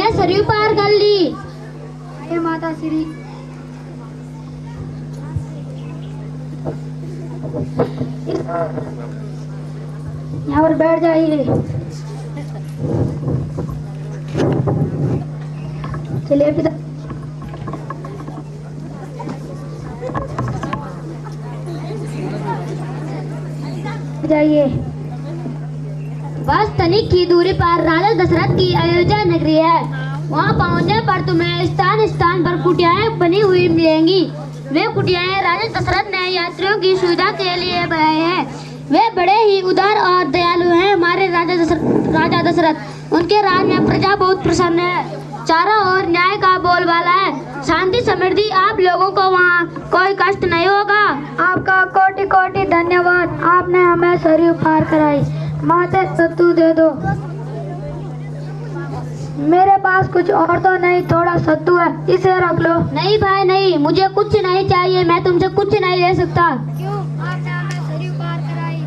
मैंने सरयू पार कर ली। हे माता श्री। यहाँ पर बैठ जाइए। चलिए पिता। जाइए। बस तनिक की दूरी पर राजा दशरथ की अयोध्या नगरी है। वहाँ पहुँचने पर तुम्हें स्थान स्थान पर कुटियाएं बनी हुई मिलेंगी। वे कुटियाएं राजा दशरथ ने यात्रियों की सुविधा के लिए बनाए हैं। वे बड़े ही उदार और दयालु हैं। हमारे राजा दशरथ, उनके राज में प्रजा बहुत प्रसन्न है। चारों ओर न्याय का बोलबाला है। शांति समृद्धि, आप लोगों को वहाँ कोई कष्ट नहीं होगा। आपका कोटि कोटि धन्यवाद। आपने हमें सरयू पार कराई। माते सत्तू दे दो। मेरे पास कुछ और तो नहीं, थोड़ा सत्तू है, इसे रख लो। नहीं भाई नहीं, मुझे कुछ नहीं चाहिए। मैं तुमसे कुछ नहीं ले सकता। क्यों? आपने हमें सरयू पार कराई।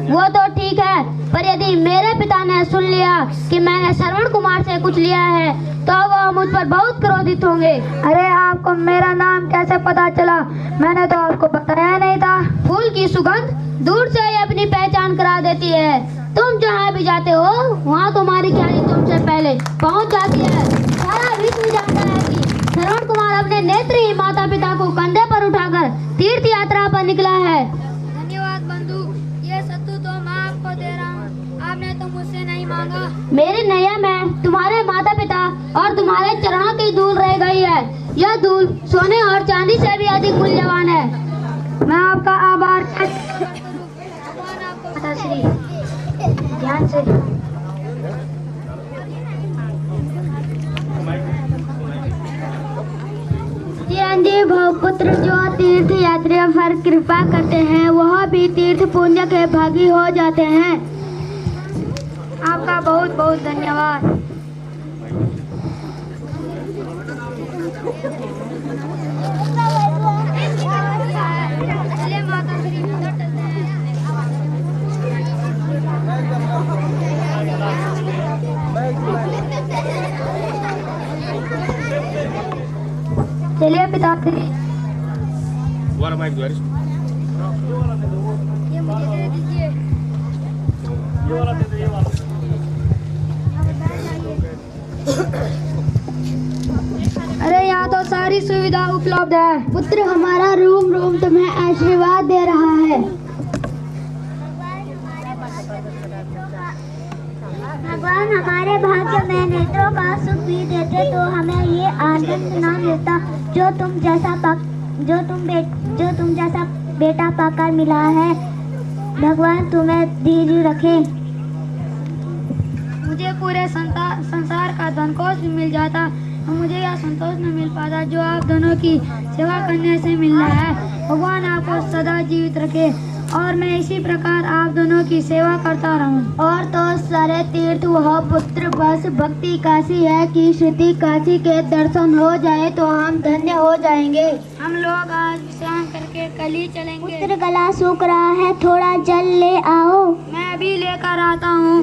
वो तो ठीक है, पर यदि मेरे पिता ने सुन लिया कि मैंने श्रवण कुमार से कुछ लिया है तो वो मुझ पर बहुत क्रोधित होंगे। अरे आपको मेरा नाम कैसे पता चला? मैंने तो आपको बताया नहीं था। फूल की सुगंध दूर से ही अपनी पहचान करा देती है। तुम जहाँ भी जाते हो वहाँ तुम्हारी ख्याली तुमसे पहले पहुँच जाती है। सारा विश्व जानता है कि श्रवण कुमार अपने नेत्रहीन माता पिता को कंधे पर उठाकर तीर्थ यात्रा पर निकला है। धन्यवाद बंधु, ये सत्तू तो मैं आपको दे रहा हूँ। आपने तो मुझसे नहीं मांगा। मेरी नैया में तुम्हारे माता पिता और तुम्हारे चरणों की धूल रह गई है। यह धूल सोने और चांदी से भी अधिक मूल्यवान है। मैं आपका आभार। माता श्री, ध्यान से। चिरंजीव भवपुत्र जो तीर्थ यात्रियों पर कृपा करते हैं वह भी तीर्थ पुण्य के भागी हो जाते हैं। आपका बहुत बहुत धन्यवाद। चलिए माता श्री, अंदर चलते हैं। चलिए पिताश्री। ये मुझे दे दीजिए। अरे यहाँ तो सारी सुविधा उपलब्ध है। पुत्र, हमारा रूम रूम तुम्हें आशीर्वाद दे रहा है। भगवान हमारे भाग्य में नेत्रों का सुख भी देते तो हमें ये आनंद न मिलता जो तुम जैसा बेटा पाकर मिला है। भगवान तुम्हें धीरे रखे। मुझे पूरे संसार का धनकोश भी मिल जाता और मुझे यह संतोष न मिल पाता जो आप दोनों की सेवा करने से मिल रहा है। भगवान आपको सदा जीवित रखे और मैं इसी प्रकार आप दोनों की सेवा करता रहूं। और तो सारे तीर्थ वह पुत्र, बस भक्ति काशी है कि श्रुति काशी के दर्शन हो जाए तो हम धन्य हो जाएंगे। हम लोग आज विश्राम करके कल ही चलेंगे। पुत्र गला सूख रहा है, थोड़ा जल ले आओ। मैं अभी लेकर आता हूँ।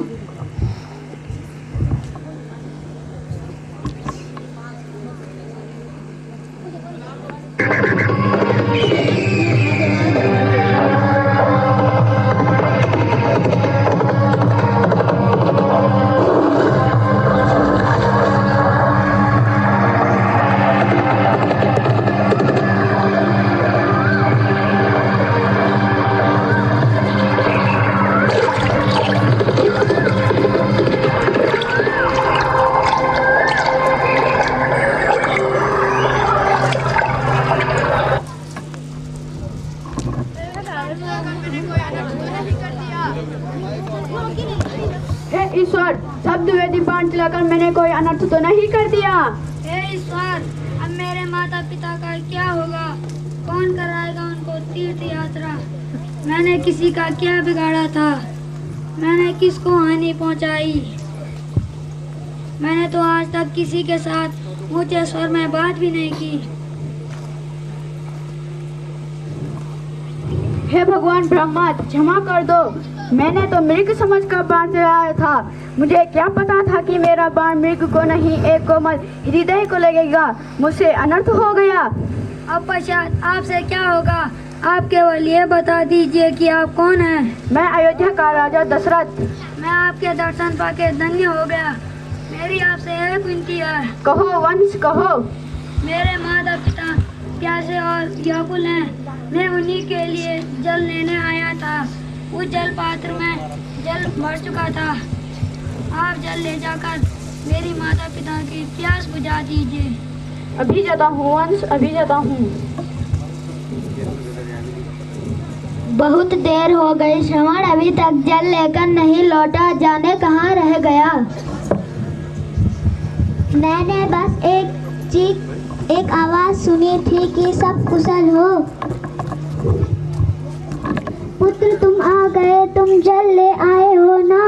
हे ईश्वर, शब्द वेदी बाण चलाकर मैंने कोई अनर्थ तो नहीं कर दिया। हे ईश्वर, अब मेरे माता पिता का क्या होगा? कौन कराएगा उनको तीर्थ यात्रा? मैंने किसी का क्या बिगाड़ा था? मैंने किसको हानि पहुंचाई? मैंने तो आज तक किसी के साथ ऊंचे स्वर में बात भी नहीं की। हे भगवान ब्रह्मा, क्षमा कर दो। मैंने तो मृग समझकर बाण चलाया था। मुझे क्या पता था कि मेरा बाण मृग को नहीं एक कोमल हृदय को लगेगा। मुझसे अनर्थ हो गया। अब पश्चात आपसे क्या होगा? आप केवल ये बता दीजिए कि आप कौन हैं। मैं अयोध्या का राजा दशरथ। मैं आपके दर्शन पाके धन्य हो गया। मेरी आपसे एक विनती है। कहो वंश कहो। मेरे माता पिता प्यासे और व्याकुल हैं। मैं उन्हीं के लिए जल लेने आया था। उस जल पात्र में जल भर चुका था। आप जल ले जाकर मेरी माता पिता की प्यास बुझा दीजिए। अभी जाता हूँ वंश, अभी जाता हूँ। बहुत देर हो गई, श्रवण अभी तक जल लेकर नहीं लौटा, जाने कहाँ रह गया। मैंने बस एक आवाज सुनी थी कि सब कुशल हो। पुत्र तुम आ गए, तुम जल ले आए हो ना?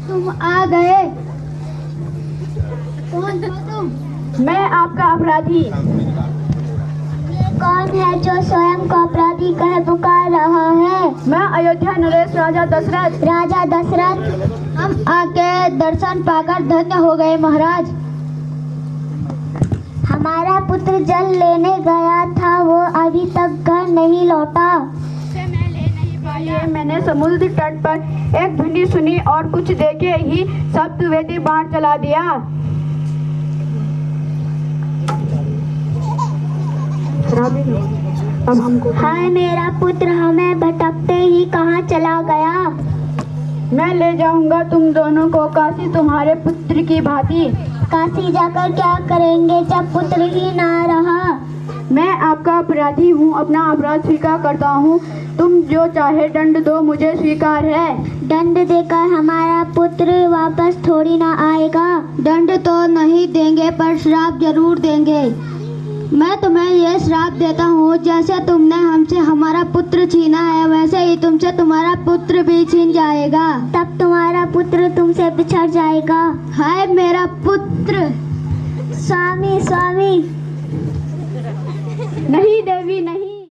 तुम आ गए। कौन हो तुम? मैं आपका अपराधी। कौन है जो स्वयं को अपराधी कह पुकार रहा है? मैं अयोध्या नरेश राजा दशरथ। राजा दशरथ, हम आके दर्शन पाकर धन्य हो गए महाराज। हमारा पुत्र जल लेने गया था, वो अभी तक घर नहीं लौटा। ये मैंने समुद्र तट पर एक ध्वनि सुनी और कुछ देखे ही सप्तवेदी बाण चला दिया। अब हमको हाय मेरा पुत्र, हमें भटकते ही कहाँ चला गया? मैं ले जाऊंगा तुम दोनों को काशी तुम्हारे पुत्र की भांति। काशी जाकर क्या करेंगे जब पुत्र ही ना रहा? मैं आपका अपराधी हूँ, अपना अपराध स्वीकार करता हूँ। तुम जो चाहे दंड दो, मुझे स्वीकार है। दंड देकर हमारा पुत्र वापस थोड़ी ना आएगा। दंड तो नहीं देंगे पर श्राप जरूर देंगे। मैं तुम्हें यह श्राप देता हूँ, जैसे तुमने हमसे हमारा पुत्र छीना है वैसे ही तुमसे तुम्हारा पुत्र भी छीन जाएगा। तब तुम्हारा पुत्र तुमसे बिछड़ जाएगा। हाय मेरा पुत्र। स्वामी स्वामी। नहीं देवी नहीं।